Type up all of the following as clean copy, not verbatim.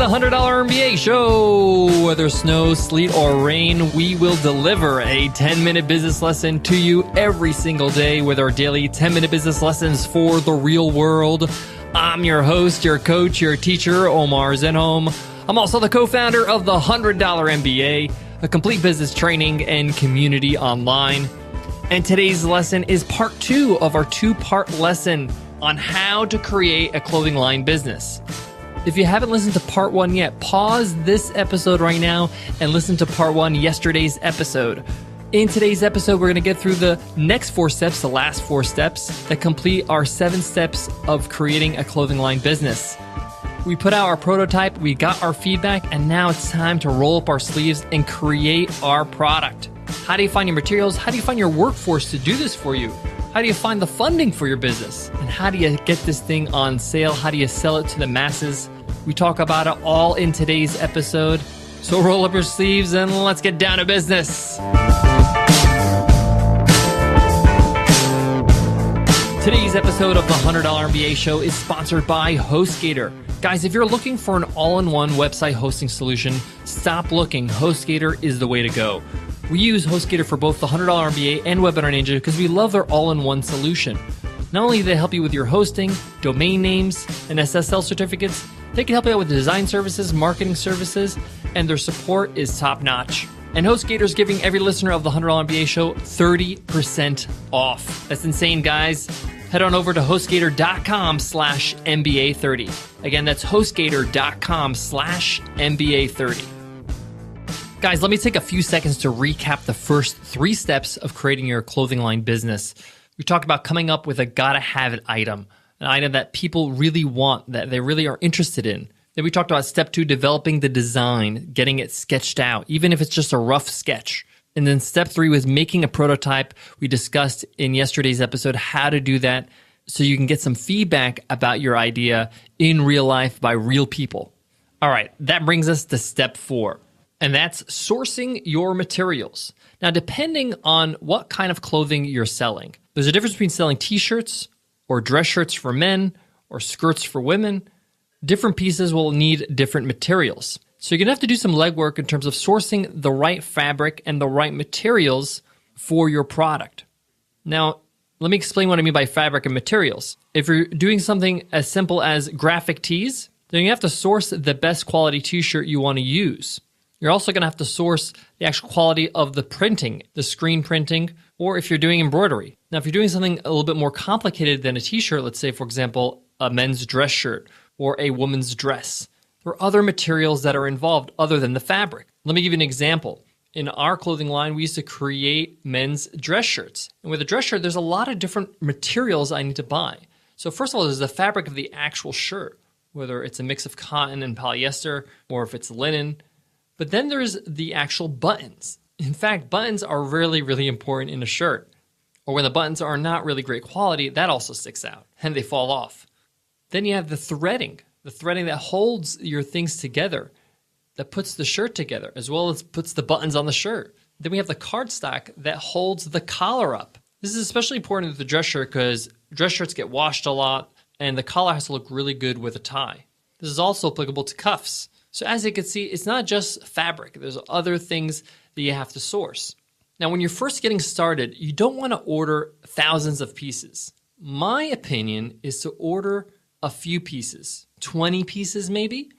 $100 MBA show. Whether snow, sleet, or rain, we will deliver a 10-minute business lesson to you every single day with our daily 10-minute business lessons for the real world. I'm your host, your coach, your teacher, Omar Zenhom. I'm also the co-founder of the $100 MBA, a complete business training and community online. And today's lesson is part 2 of our 2-part lesson on how to create a clothing line business. If you haven't listened to part 1 yet, pause this episode right now and listen to part 1, yesterday's episode. In today's episode, we're going to get through the next 4 steps, the last 4 steps that complete our 7 steps of creating a clothing line business. We put out our prototype, we got our feedback, and now it's time to roll up our sleeves and create our product. How do you find your materials? How do you find your workforce to do this for you? How do you find the funding for your business? And how do you get this thing on sale? How do you sell it to the masses? We talk about it all in today's episode. So roll up your sleeves and let's get down to business. Today's episode of the $100 MBA show is sponsored by HostGator. Guys, if you're looking for an all-in-one website hosting solution, stop looking. HostGator is the way to go. We use HostGator for both the $100 MBA and Webinar Ninja because we love their all-in-one solution. Not only do they help you with your hosting, domain names, and SSL certificates, they can help you out with design services, marketing services, and their support is top-notch. And HostGator is giving every listener of the $100 MBA show 30% off. That's insane, guys. Head on over to HostGator.com/MBA30. Again, that's HostGator.com/MBA30. Guys, let me take a few seconds to recap the first 3 steps of creating your clothing line business. We talked about coming up with a gotta-have-it item, an item that people really want, that they really are interested in. Then we talked about step 2, developing the design, getting it sketched out, even if it's just a rough sketch. And then step 3 was making a prototype. We discussed in yesterday's episode how to do that so you can get some feedback about your idea in real life by real people. All right, that brings us to step 4. And that's sourcing your materials. Now, depending on what kind of clothing you're selling, there's a difference between selling t-shirts or dress shirts for men or skirts for women. Different pieces will need different materials. So you're going to have to do some legwork in terms of sourcing the right fabric and the right materials for your product. Now, let me explain what I mean by fabric and materials. If you're doing something as simple as graphic tees, then you have to source the best quality t-shirt you want to use. You're also going to have to source the actual quality of the printing, the screen printing, or if you're doing embroidery. Now, if you're doing something a little bit more complicated than a t-shirt, let's say, for example, a men's dress shirt or a woman's dress, there are other materials that are involved other than the fabric. Let me give you an example. In our clothing line, we used to create men's dress shirts. And with a dress shirt, there's a lot of different materials I need to buy. So first of all, there's the fabric of the actual shirt, whether it's a mix of cotton and polyester or if it's linen. But then there's the actual buttons. In fact, buttons are really, really important in a shirt. Or when the buttons are not really great quality, that also sticks out and they fall off. Then you have the threading that holds your things together, that puts the shirt together, as well as puts the buttons on the shirt. Then we have the cardstock that holds the collar up. This is especially important with the dress shirt because dress shirts get washed a lot and the collar has to look really good with a tie. This is also applicable to cuffs. So as you can see, it's not just fabric. There's other things that you have to source. Now, when you're first getting started, you don't want to order thousands of pieces. My opinion is to order a few pieces, 20 pieces maybe.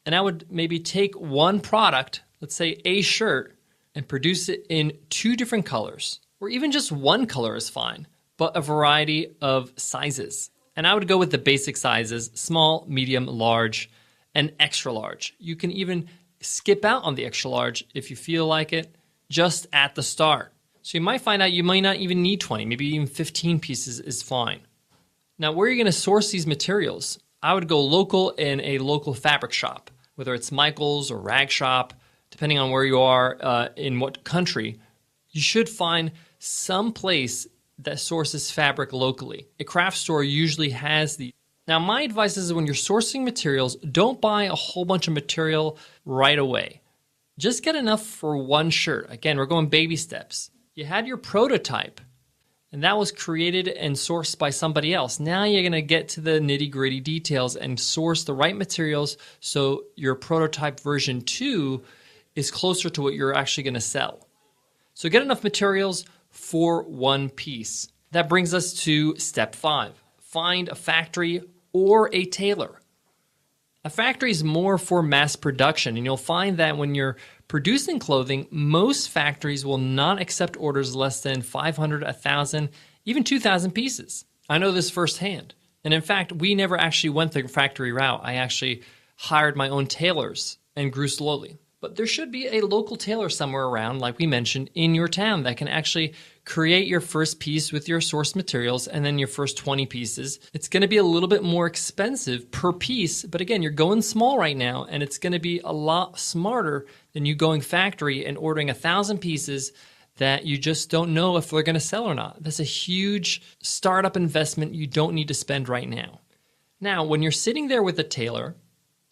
And I would maybe take one product, let's say a shirt, and produce it in 2 different colors. Or even just one color is fine, but a variety of sizes. And I would go with the basic sizes, small, medium, large, and extra large. You can even skip out on the extra large if you feel like it, just at the start. So you might find out you might not even need 20, maybe even 15 pieces is fine. Now, where are you going to source these materials? I would go local in a local fabric shop, whether it's Michael's or Rag Shop, depending on where you are in what country. You should find some place that sources fabric locally. A craft store usually has these. Now, my advice is when you're sourcing materials, don't buy a whole bunch of material right away. Just get enough for one shirt. Again, we're going baby steps. You had your prototype. And that was created and sourced by somebody else. Now you're going to get to the nitty-gritty details and source the right materials so your prototype version 2 is closer to what you're actually going to sell. So get enough materials for one piece. That brings us to step 5. Find a factory or a tailor. A factory is more for mass production, and you'll find that when you're producing clothing, most factories will not accept orders less than 500, 1,000, even 2,000 pieces. I know this firsthand. And in fact, we never actually went the factory route. I actually hired my own tailors and grew slowly. But there should be a local tailor somewhere around, like we mentioned, in your town that can actually create your first piece with your source materials and then your first 20 pieces. It's going to be a little bit more expensive per piece, but again, you're going small right now, and it's going to be a lot smarter than you going factory and ordering 1,000 pieces that you just don't know if they're going to sell or not. That's a huge startup investment you don't need to spend right now. Now, when you're sitting there with a tailor,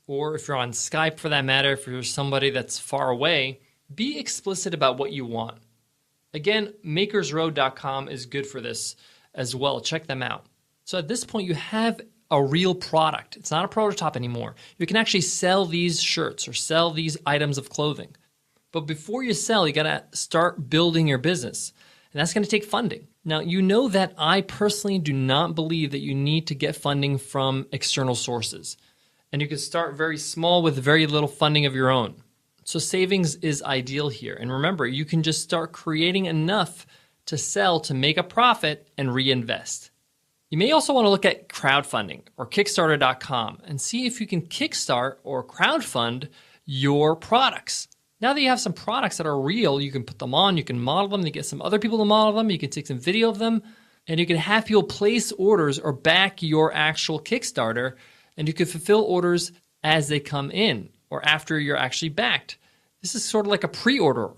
or if you're on Skype for that matter, if you're somebody that's far away, be explicit about what you want. Again, makersroad.com is good for this as well. Check them out. So at this point, you have a real product. It's not a prototype anymore. You can actually sell these shirts or sell these items of clothing. But before you sell, you got to start building your business. And that's going to take funding. Now, you know that I personally do not believe that you need to get funding from external sources. And you can start very small with very little funding of your own. So savings is ideal here. And remember, you can just start creating enough to sell to make a profit and reinvest. You may also want to look at crowdfunding or Kickstarter.com and see if you can kickstart or crowdfund your products. Now that you have some products that are real, you can put them on, you can model them, you get some other people to model them, you can take some video of them, and you can have people place orders or back your actual Kickstarter. And you can fulfill orders as they come in or after you're actually backed. This is sort of like a pre-order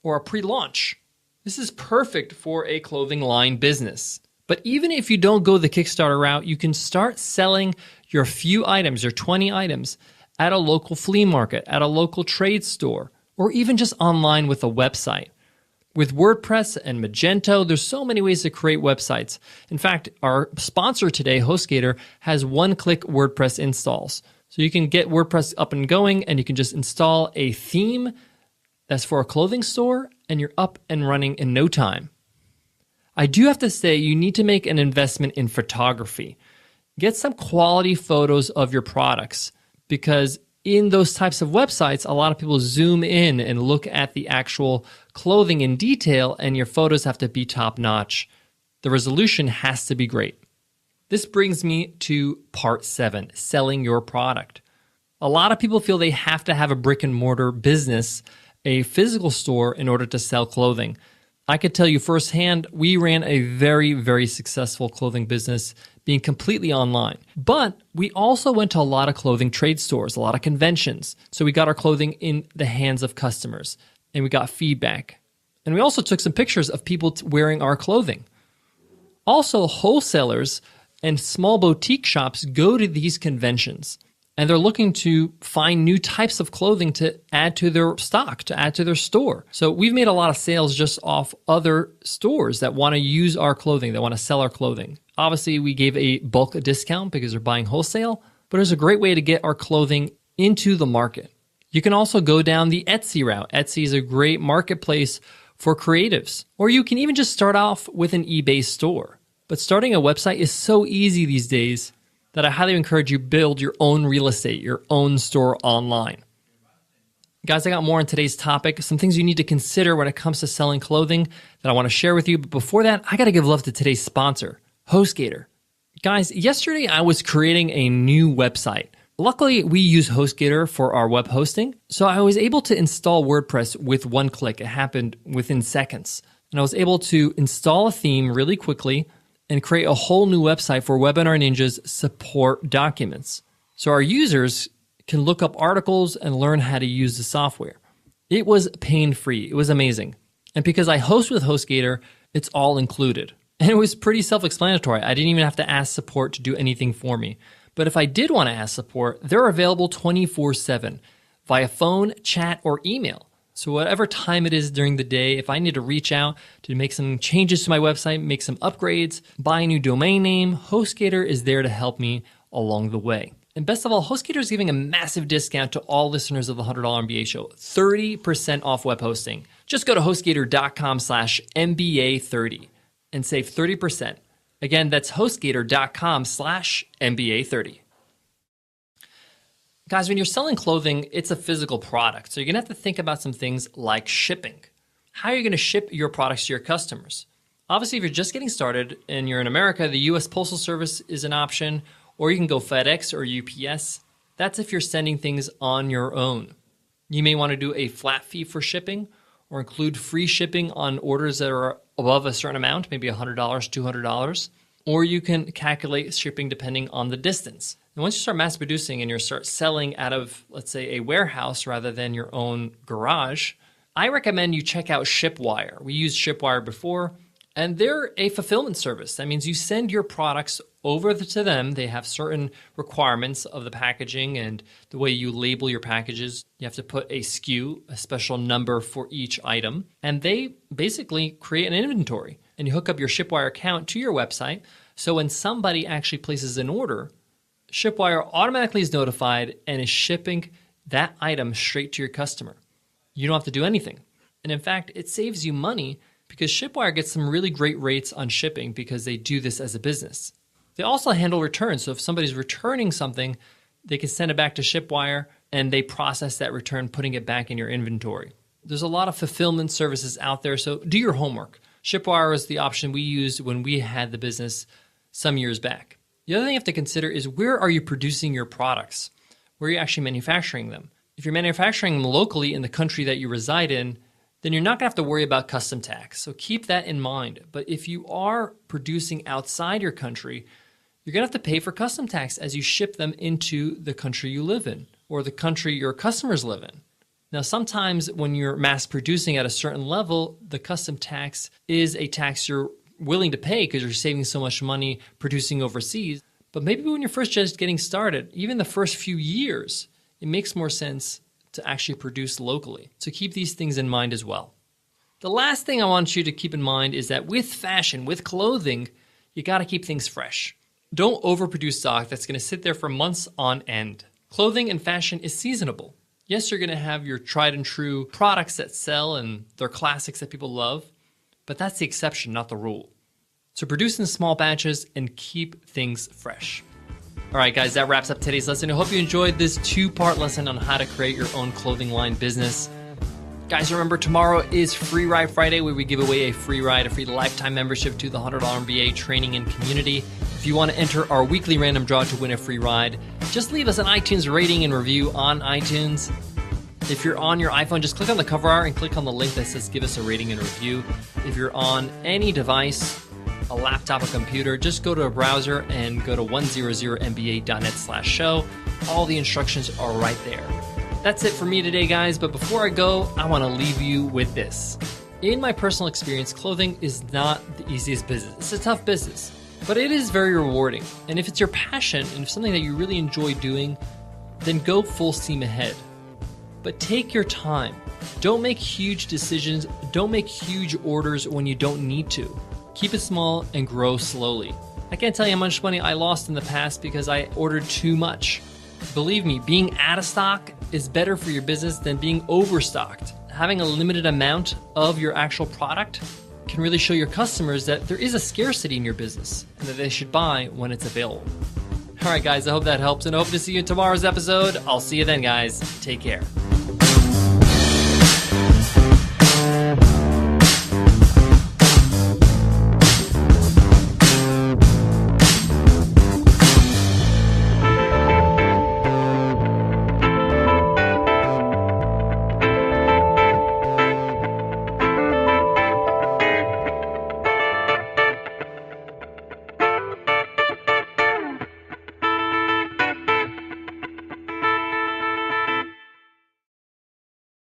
or a pre-launch. This is perfect for a clothing line business. But even if you don't go the Kickstarter route, you can start selling your few items, your 20 items, at a local flea market, at a local trade store, or even just online with a website. With WordPress and Magento, there's so many ways to create websites. In fact, our sponsor today, HostGator, has one-click WordPress installs. So you can get WordPress up and going, and you can just install a theme that's for a clothing store, and you're up and running in no time. I do have to say, you need to make an investment in photography. Get some quality photos of your products, because in those types of websites, a lot of people zoom in and look at the actual clothing in detail, and your photos have to be top-notch. The resolution has to be great. This brings me to part 7, selling your product. A lot of people feel they have to have a brick-and-mortar business, a physical store, in order to sell clothing. I could tell you firsthand, we ran a very, very successful clothing business being completely online. But we also went to a lot of clothing trade stores, a lot of conventions. So we got our clothing in the hands of customers, and we got feedback. And we also took some pictures of people wearing our clothing. Also, wholesalers and small boutique shops go to these conventions, and they're looking to find new types of clothing to add to their stock, to add to their store. So we've made a lot of sales just off other stores that want to use our clothing, that want to sell our clothing. Obviously, we gave a bulk discount because they're buying wholesale, but it's a great way to get our clothing into the market. You can also go down the Etsy route. Etsy is a great marketplace for creatives. Or you can even just start off with an eBay store. But starting a website is so easy these days that I highly encourage you build your own real estate, your own store online. Guys, I got more on today's topic, some things you need to consider when it comes to selling clothing that I want to share with you. But before that, I got to give love to today's sponsor, HostGator. Guys, yesterday I was creating a new website. Luckily, we use HostGator for our web hosting, so I was able to install WordPress with one click. It happened within seconds. And I was able to install a theme really quickly and create a whole new website for Webinar Ninja's support documents. So our users can look up articles and learn how to use the software. It was pain-free. It was amazing. And because I host with HostGator, it's all included. And it was pretty self-explanatory. I didn't even have to ask support to do anything for me. But if I did want to ask support, they're available 24/7 via phone, chat, or email. So whatever time it is during the day, if I need to reach out to make some changes to my website, make some upgrades, buy a new domain name, HostGator is there to help me along the way. And best of all, HostGator is giving a massive discount to all listeners of the $100 MBA show, 30% off web hosting. Just go to HostGator.com/MBA30 and save 30%. Again, that's HostGator.com/MBA30. Guys, when you're selling clothing, it's a physical product. So you're gonna have to think about some things like shipping. How are you gonna ship your products to your customers? Obviously, if you're just getting started and you're in America, the US Postal Service is an option, or you can go FedEx or UPS. That's if you're sending things on your own. You may wanna do a flat fee for shipping or include free shipping on orders that are above a certain amount, maybe $100, $200, or you can calculate shipping depending on the distance. And once you start mass producing and you start selling out of, let's say, a warehouse rather than your own garage, I recommend you check out ShipWire. We used ShipWire before, and they're a fulfillment service. That means you send your products over to them. They have certain requirements of the packaging and the way you label your packages. You have to put a SKU, a special number for each item, and they basically create an inventory. And you hook up your ShipWire account to your website, so when somebody actually places an order, ShipWire automatically is notified and is shipping that item straight to your customer. You don't have to do anything. And in fact, it saves you money because ShipWire gets some really great rates on shipping because they do this as a business. They also handle returns. So if somebody's returning something, they can send it back to ShipWire and they process that return, putting it back in your inventory. There's a lot of fulfillment services out there, so do your homework. ShipWire is the option we used when we had the business some years back. The other thing you have to consider is, where are you producing your products? Where are you actually manufacturing them? If you're manufacturing them locally in the country that you reside in, then you're not gonna have to worry about custom tax. So keep that in mind. But if you are producing outside your country, you're gonna have to pay for custom tax as you ship them into the country you live in or the country your customers live in. Now, sometimes when you're mass producing at a certain level, the custom tax is a tax you're willing to pay because you're saving so much money producing overseas. But maybe when you're first just getting started, even the first few years, it makes more sense to actually produce locally. So keep these things in mind as well. The last thing I want you to keep in mind is that with fashion, with clothing, you gotta keep things fresh. Don't overproduce stock that's gonna sit there for months on end. Clothing and fashion is seasonable. Yes, you're gonna have your tried and true products that sell and they're classics that people love, but that's the exception, not the rule. So produce in small batches and keep things fresh. All right, guys, that wraps up today's lesson. I hope you enjoyed this 2-part lesson on how to create your own clothing line business. Guys, remember, tomorrow is Free Ride Friday, where we give away a free ride, a free lifetime membership to the $100 MBA Training and Community. If you want to enter our weekly random draw to win a free ride, just leave us an iTunes rating and review on iTunes. If you're on your iPhone, just click on the cover art and click on the link that says give us a rating and review. If you're on any device, a laptop or computer, just go to a browser and go to 100mba.net/show. All the instructions are right there. That's it for me today, guys. But before I go, I want to leave you with this. In my personal experience, clothing is not the easiest business. It's a tough business, but it is very rewarding. And if it's your passion and if something that you really enjoy doing, then go full steam ahead. But take your time. Don't make huge decisions. Don't make huge orders when you don't need to. Keep it small and grow slowly. I can't tell you how much money I lost in the past because I ordered too much. Believe me, being out of stock is better for your business than being overstocked. Having a limited amount of your actual product can really show your customers that there is a scarcity in your business and that they should buy when it's available. All right, guys, I hope that helps and I hope to see you in tomorrow's episode. I'll see you then, guys. Take care.